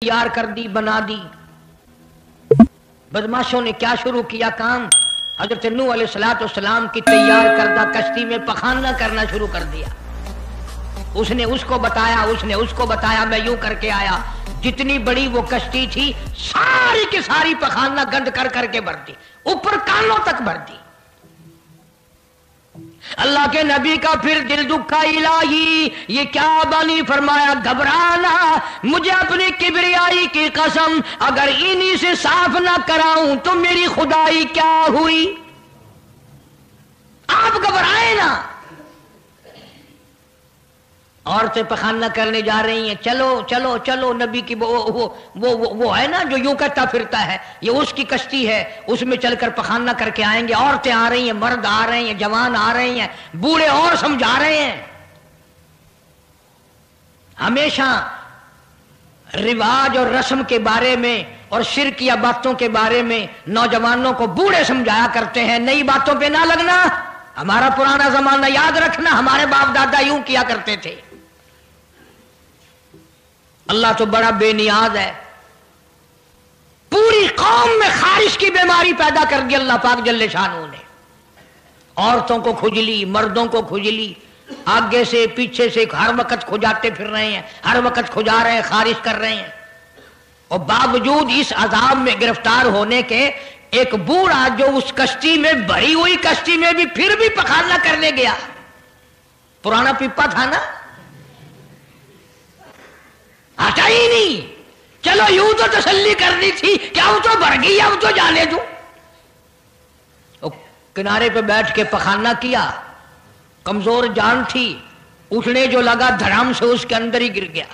تیار کر دی، بنا دی۔ بدماشوں نے کیا شروع کیا کام؟ حضرت نوح علیہ السلام کی تیار کردہ کشتی میں پخانہ کرنا شروع کر دیا۔ اس نے اس کو بتایا، اس نے اس کو بتایا، میں یوں کر کے آیا۔ جتنی بڑی وہ کشتی تھی ساری کی ساری پخانہ گند کر کر کے بھر دی، اوپر کانوں تک بھر دی۔ اللہ کے نبی کا پھر دل دکھا، الہی یہ کیا بانی؟ فرمایا گھبرانا، مجھے اپنی کبریائی کی قسم اگر انہی سے صاف نہ کراؤں تو میری خدائی کیا ہوئی؟ آپ گھبرائے نا۔ عورتیں پخانہ کرنے جا رہی ہیں، چلو چلو چلو، نبی کی وہ ہے نا جو یوں کہتا پھرتا ہے، یہ اس کی کشتی ہے، اس میں چل کر پخانہ کر کے آئیں گے۔ عورتیں آ رہی ہیں، مرد آ رہے ہیں، جوان آ رہے ہیں، بوڑھے اور سمجھا رہے ہیں۔ ہمیشہ رواج اور رسم کے بارے میں اور شرک یا باتوں کے بارے میں نوجوانوں کو بوڑھے سمجھایا کرتے ہیں، نئی باتوں پہ نہ لگنا، ہمارا پرانا زمانہ یاد رکھنا، ہمارے باپ دادا یوں کیا کرتے تھے۔ اللہ تو بڑا بے نیاز ہے، پوری قوم میں خارش کی بیماری پیدا کر دی اللہ پاک جل شانہ نے۔ عورتوں کو کھجلی، مردوں کو کھجلی، آگے سے پیچھے سے ہر وقت کھجاتے پھر رہے ہیں، ہر وقت کھجا رہے ہیں، خارش کر رہے ہیں۔ اور باوجود اس عذاب میں گرفتار ہونے کے ایک بوڑھا جو اس کشتی میں بھری ہوئی کشتی میں بھی پھر بھی پخانہ کرنے گیا، پرانا پیپا تھا نا، ہٹا ہی نہیں۔ چلو یوں تو تسلی کرنی تھی کہ اب تو بھر گئی، اب تو جانے دوں۔ کنارے پہ بیٹھ کے پخانہ کیا، کمزور جان تھی، اٹھنے جو لگا دھڑام سے اس کے اندر ہی گر گیا۔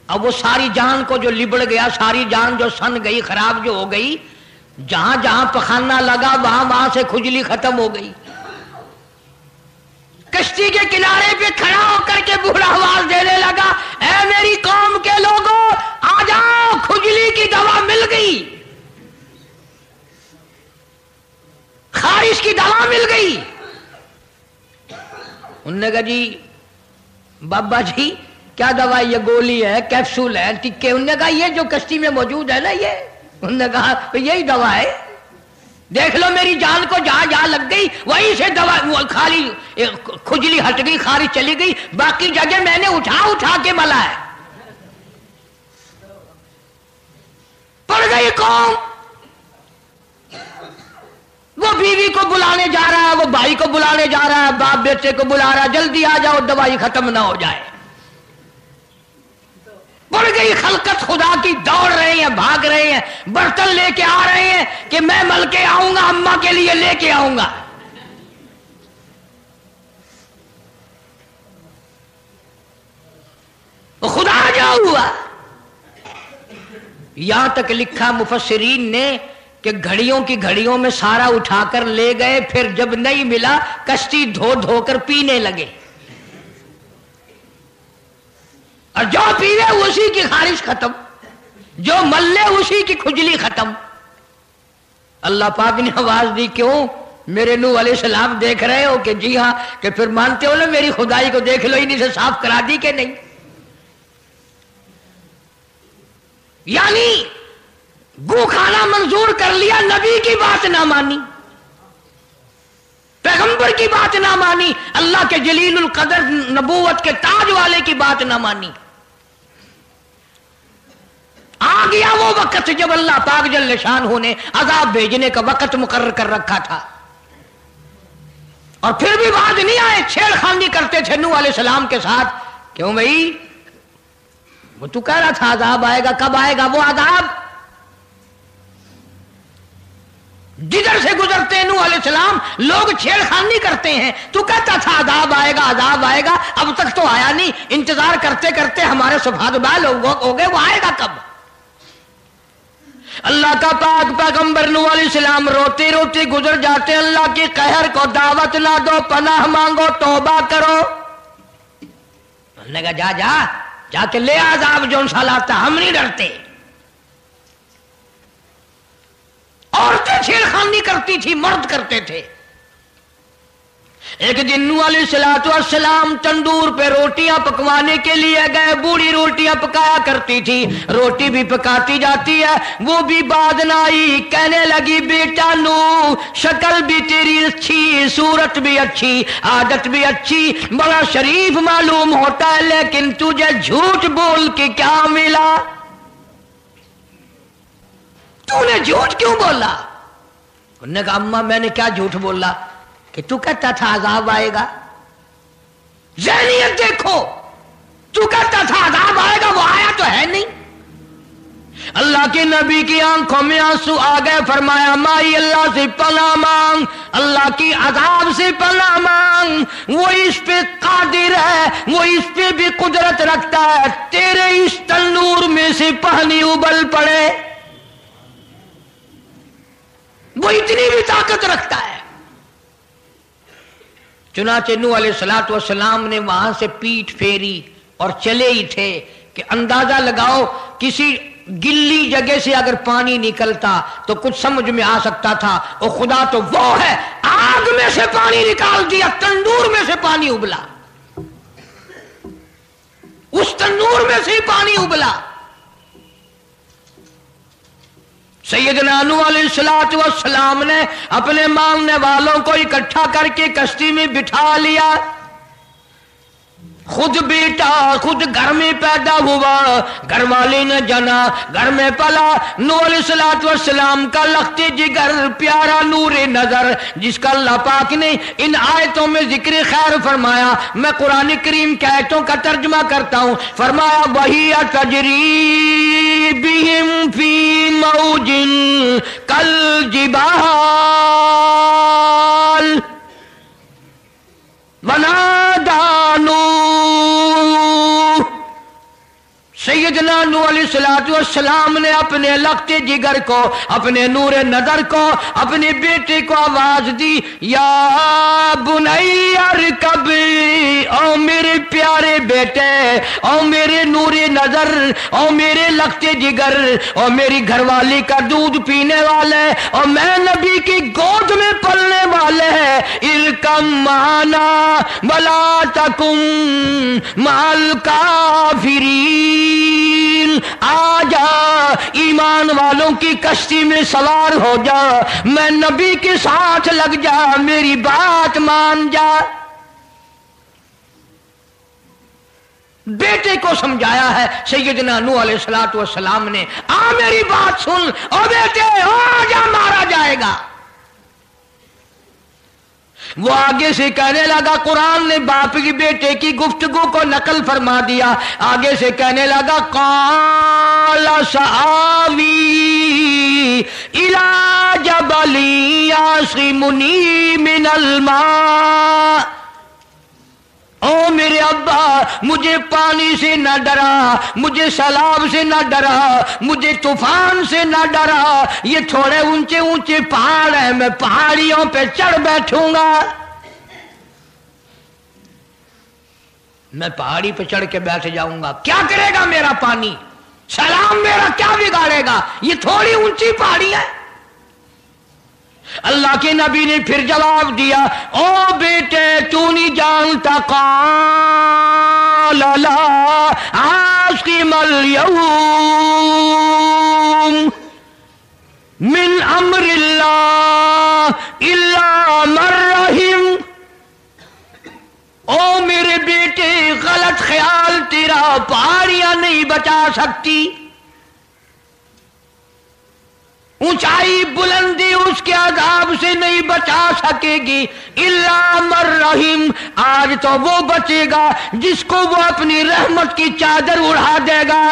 اب وہ ساری جان کو جو لبڑ گیا، ساری جان جو سن گئی، خراب جو ہو گئی، جہاں جہاں پخانہ لگا وہاں سے کھجلی ختم ہو گئی۔ کشتی کے کنارے پہ کھڑا ہو کر کے بوڑھا آواز دینے لگا، اے میری قوم کے لوگوں آ جاؤ، کھجلی کی دوا مل گئی، خارش کی دوا مل گئی۔ انہوں نے کہا جی بابا جی کیا دوا؟ یہ گولی ہے، کیپسول ہے، ٹکے؟ انہوں نے کہا یہ جو کشتی میں موجود ہے نا یہ۔ انہوں نے کہا یہی دوا ہے، دیکھ لو میری جان کو جہاں جہاں لگ گئی وہیں سے دوا، خالی کھجلی ہٹ گئی، خارش چلی گئی، باقی جگہ میں نے اٹھا اٹھا کے ملا ہے۔ پڑ گئی قوم، وہ بیوی کو بلانے جا رہا ہے، وہ بھائی کو بلانے جا رہا ہے، باپ بیٹے کو بلا رہا ہے، جلدی آ جاؤ دوائی ختم نہ ہو جائے۔ پڑ گئی خلقت خدا کی، دوڑ رہے ہیں، بھاگ رہے ہیں، برتن لے کے آ رہے ہیں کہ میں مل کے آؤں گا، اماں کے لیے لے کے آؤں گا۔ خدا جا ہوا۔ یہاں تک لکھا مفسرین نے کہ گھڑیوں کی گھڑیوں میں سارا اٹھا کر لے گئے، پھر جب نہیں ملا کشتی دھو دھو کر پینے لگے، اور جو پیوے اسی کی خارش ختم، جو ملے اسی کی کھجلی ختم۔ اللہ پاک نے آواز دی، کیوں میرے نوح علیہ السلام دیکھ رہے ہو؟ کہ جی ہاں۔ کہ پھر مانتے ہو نا میری خدائی کو؟ دیکھ لو انہیں سے صاف کرا دی کہ نہیں؟ یعنی گو کھانا منظور کر لیا، نبی کی بات نہ مانی، پیغمبر کی بات نہ مانی، اللہ کے جلیل القدر نبوت کے تاج والے کی بات نہ مانی۔ آ گیا وہ وقت جب اللہ پاک جل شانہ نے عذاب بھیجنے کا وقت مقرر کر رکھا تھا، اور پھر بھی بات نہیں آئے، چھیڑ خانی کرتے تھے نوح علیہ السلام کے ساتھ۔ کیوں بھائی؟ وہ تو کہہ رہا تھا عذاب آئے گا، کب آئے گا وہ عذاب؟ جدھر سے گزرتے ہیں نوح علیہ السلام لوگ چھیڑ خانی کرتے ہیں، تو کہتا تھا عذاب آئے گا، عذاب آئے گا، اب تک تو آیا نہیں، انتظار کرتے کرتے ہمارے سبحان بال ہو گئے، وہ آئے گا کب؟ اللہ کا پاک پیغمبر نوح علیہ السلام روتے روتے گزر جاتے، اللہ کے قہر کو دعوت نہ دو، پناہ مانگو، توبہ کرو۔ انہوں نے کہا جا جا جا کے لے عذاب جو سا لاتا، ہم نہیں ڈرتے۔ عورتیں چھیڑ خانی کرتی تھی، مرد کرتے تھے۔ ایک دن نوح علیہ السلام تندور پہ روٹیاں پکوانے کے لیے گئے. بوڑھی روٹیاں پکایا کرتی تھی, روٹی بھی پکاتی جاتی ہے, وہ بھی بعد نہ آئی. کہنے لگی بیٹا نوح, شکل بھی تیری اچھی, صورت بھی اچھی, عادت بھی اچھی, بڑا شریف معلوم ہوتا ہے, لیکن تجھے جھوٹ بول کے کیا ملا؟ تو نے جھوٹ کیوں بولا؟ انہوں نے کہا اماں میں نے کیا جھوٹ بولا کہ تو کہتا تھا عذاب آئے گا. ذہنیت دیکھو, تو کہتا تھا عذاب آئے گا, وہ آیا تو ہے نہیں. اللہ کے نبی کی آنکھوں میں آنسو آ گئے. فرمایا مائی اللہ سے پناہ مانگ, اللہ کی عذاب سے پناہ مانگ, وہ اس پہ قادر ہے, وہ اس پہ بھی قدرت رکھتا ہے. تیرے اس تنور میں سے پانی ابل پڑے, وہ اتنی بھی طاقت رکھتا ہے. چنانچہ نوح علیہ السلام نے وہاں سے پیٹھ پھیری اور چلے ہی تھے کہ اندازہ لگاؤ کسی گلی جگہ سے اگر پانی نکلتا تو کچھ سمجھ میں آ سکتا تھا. اور خدا تو وہ ہے, آگ میں سے پانی نکال دیا, تندور میں سے پانی ابلا, اس تندور میں سے ہی پانی ابلا. سیدنا نوح علیہ السلام نے اپنے ماننے والوں کو اکٹھا کر کے کشتی میں بٹھا لیا. خود بیٹا خود گھر میں پیدا ہوا, گھر والے نے جنا, گھر میں پلا. نوح علیہ السلام کا لخت جگر, پیارا نور نظر, جس کا اللہ پاک نے ان آیتوں میں ذکر خیر فرمایا. میں قرآن کریم کی آیتوں کا ترجمہ کرتا ہوں. فرمایا وہی تجری بہم فی موج کالجبال ونادى نوح. سیدنا نوح علیہ السلام نے اپنے لخت جگر کو, اپنے نور نظر کو, اپنے بیٹے کو آواز دی, یا بنی ارکب, او میرے پیارے بیٹے, او میرے نور نظر, او میرے لخت جگر, او میری گھر والی کا دودھ پینے والے, اور میں نبی کی گود میں پلنے والے ہیں, ارکم معنا ولا تکن مع الکافرین. آ جا, ایمان والوں کی کشتی میں سوار ہو جا, میں نبی کے ساتھ لگ جا, میری بات مان جا. بیٹے کو سمجھایا ہے سیدنا نوح علیہ السلام نے, آ میری بات سن, او بیٹے آ جا, مارا جائے گا. وہ آگے سے کہنے لگا, قرآن نے باپ کی بیٹے کی گفتگو کو نقل فرما دیا. آگے سے کہنے لگا قال سآوی الی جبل یعصمنی من الماء. او میرے ابا, مجھے پانی سے نہ ڈرا, مجھے سیلاب سے نہ ڈرا, مجھے طوفان سے نہ ڈرا. یہ تھوڑے اونچے اونچے پہاڑ ہیں, میں پہاڑیوں پہ چڑھ بیٹھوں گا, میں پہاڑی پہ چڑھ کے بیٹھ جاؤں گا. کیا کرے گا میرا پانی, سیلاب میرا کیا بگاڑے گا, یہ تھوڑی اونچی پہاڑی ہے. اللہ کے نبی نے پھر جواب دیا, او بیٹے تو نہیں جانتا, قال لا عاصم اليوم من امر اللہ الا من رحم. او میرے بیٹے غلط خیال تیرا, پہاڑیاں نہیں بچا سکتی, اونچائی بلندی اس کے عذاب سے نہیں بچا سکے گی, الا من رحم. آج تو وہ بچے گا جس کو وہ اپنی رحمت کی چادر اڑا دے گا.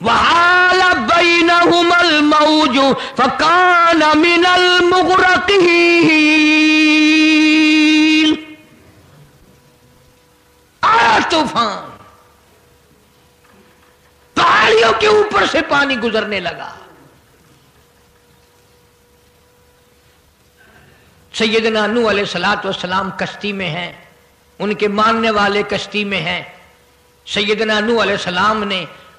وحال بینہم الموج فکان من المغرقین. آیا طوفان, پہاڑیوں کے اوپر سے پانی گزرنے لگا. سیدنا نوح علیہ السلام کشتی میں ہیں, ان کے ماننے والے کشتی میں ہیں. سیدنا نوح علیہ السلام نے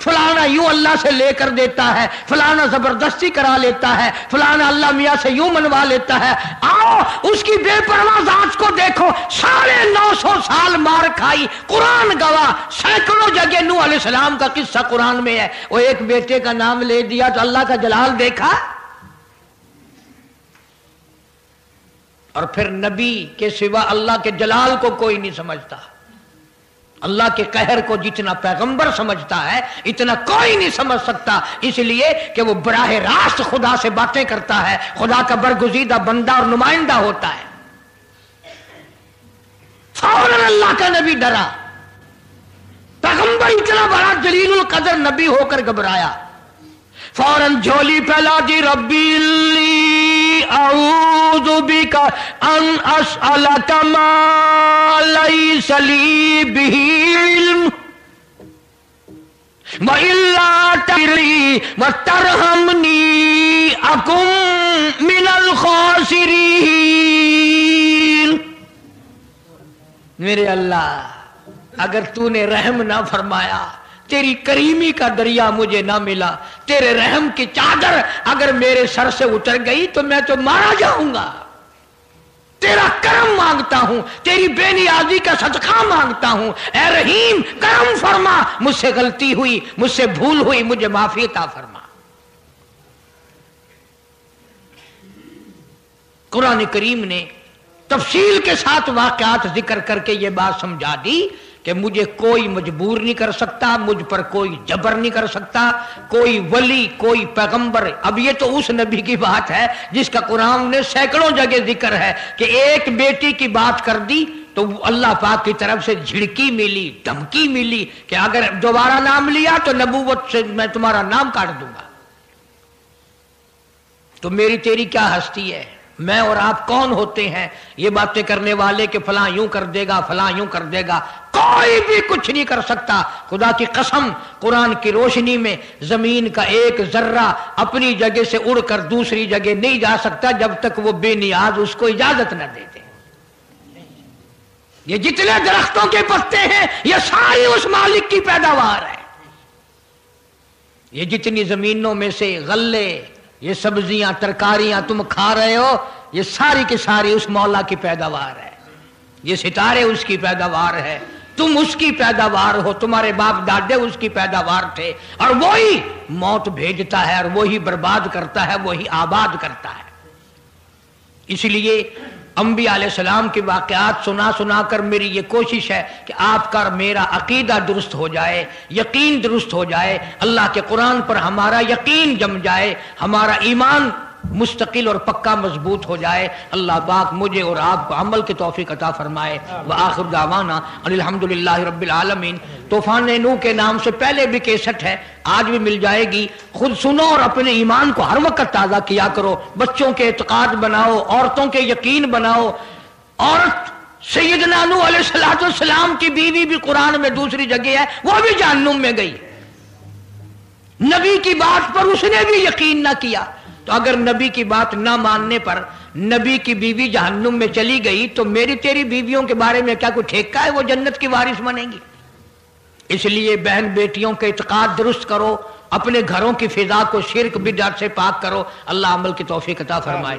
فلانا یوں اللہ سے لے کر دیتا ہے، فلانا زبردستی کرا لیتا ہے، فلانا اللہ میاں سے یوں منوا لیتا ہے. آؤ اس کی بے پرواہ ذات کو دیکھو. 950 سال مار کھائی، قرآن گواہ. سینکڑوں جگہ نوح علیہ السلام کا قصہ قرآن میں ہے. وہ ایک بیٹے کا نام لے دیا تو اللہ کا جلال دیکھا. اور پھر نبی کے سوا اللہ کے جلال کو کوئی نہیں سمجھتا. اللہ کے قہر کو جتنا پیغمبر سمجھتا ہے اتنا کوئی نہیں سمجھ سکتا، اس لیے کہ وہ براہ راست خدا سے باتیں کرتا ہے، خدا کا برگزیدہ بندہ اور نمائندہ ہوتا ہے. فوراً اللہ کا نبی ڈرا. پیغمبر اتنا بڑا جلیل القدر نبی ہو کر گھبرایا. فوراً جھولی پھیلا دی، ربی لی اعوذ بک ان اسألک ما لیس لی بہ علم وإلا تغفر وترحمنی اکن من الخاسرین. میرے اللہ اگر تو نے رحم نہ فرمایا، تیری کریمی کا دریا مجھے نہ ملا، تیرے رحم کی چادر اگر میرے سر سے اتر گئی تو میں تو مارا جاؤں گا. تیرا کرم مانگتا ہوں، تیری بے نیازی کا صدقہ مانگتا ہوں. اے رحیم کرم فرما، مجھ سے غلطی ہوئی، مجھ سے بھول ہوئی، مجھے معافی عطا فرما. قرآن کریم نے تفصیل کے ساتھ واقعات ذکر کر کے یہ بات سمجھا دی کہ مجھے کوئی مجبور نہیں کر سکتا، مجھ پر کوئی جبر نہیں کر سکتا، کوئی ولی، کوئی پیغمبر. اب یہ تو اس نبی کی بات ہے جس کا قرآن نے سینکڑوں جگہ ذکر ہے کہ ایک بیٹی کی بات کر دی تو اللہ پاک کی طرف سے جھڑکی ملی، دھمکی ملی کہ اگر دوبارہ نام لیا تو نبوت سے میں تمہارا نام کاٹ دوں گا. تو میری تیری کیا ہستی ہے؟ میں اور آپ کون ہوتے ہیں یہ باتیں کرنے والے کہ فلاں یوں کر دے گا، فلاں یوں کر دے گا؟ کوئی بھی کچھ نہیں کر سکتا. خدا کی قسم قرآن کی روشنی میں زمین کا ایک ذرہ اپنی جگہ سے اڑ کر دوسری جگہ نہیں جا سکتا جب تک وہ بے نیاز اس کو اجازت نہ دے دے. یہ جتنے درختوں کے پتے ہیں یہ ساری اس مالک کی پیداوار ہے. یہ جتنی زمینوں میں سے غلے، یہ سبزیاں، ترکاریاں تم کھا رہے ہو، یہ ساری کی ساری اس مولا کی پیداوار ہے. یہ ستارے اس کی پیداوار ہے، تم اس کی پیداوار ہو، تمہارے باپ دادے اس کی پیداوار تھے. اور وہی موت بھیجتا ہے اور وہی برباد کرتا ہے، وہی آباد کرتا ہے. اس لیے انبیاء علیہ السلام کے واقعات سنا سنا کر میری یہ کوشش ہے کہ آپ کا میرا عقیدہ درست ہو جائے، یقین درست ہو جائے، اللہ کے قرآن پر ہمارا یقین جم جائے، ہمارا ایمان مستقل اور پکا مضبوط ہو جائے. اللہ پاک مجھے اور آپ کو عمل کی توفیق عطا فرمائے. وآخر دعوانا ان الحمدللہ رب العالمین. طوفان نوح کے نام سے پہلے بھی کیسٹ ہے، آج بھی مل جائے گی. خود سنو اور اپنے ایمان کو ہر وقت تازہ کیا کرو. بچوں کے اعتقاد بناؤ، عورتوں کے یقین بناؤ. عورت سیدنا نوح علیہ السلام کی بیوی بھی قرآن میں دوسری جگہ ہے، وہ بھی جہنم میں گئی. نبی کی بات پر اس نے بھی یقین نہ کیا. تو اگر نبی کی بات نہ ماننے پر نبی کی بیوی جہنم میں چلی گئی تو میری تیری بیویوں کے بارے میں کیا کوئی ٹھیکہ ہے وہ جنت کی وارث بنیں گی؟ اس لیے بہن بیٹیوں کے اعتقاد درست کرو، اپنے گھروں کی فضا کو شرک بدعت سے پاک کرو. اللہ عمل کی توفیق عطا فرمائے.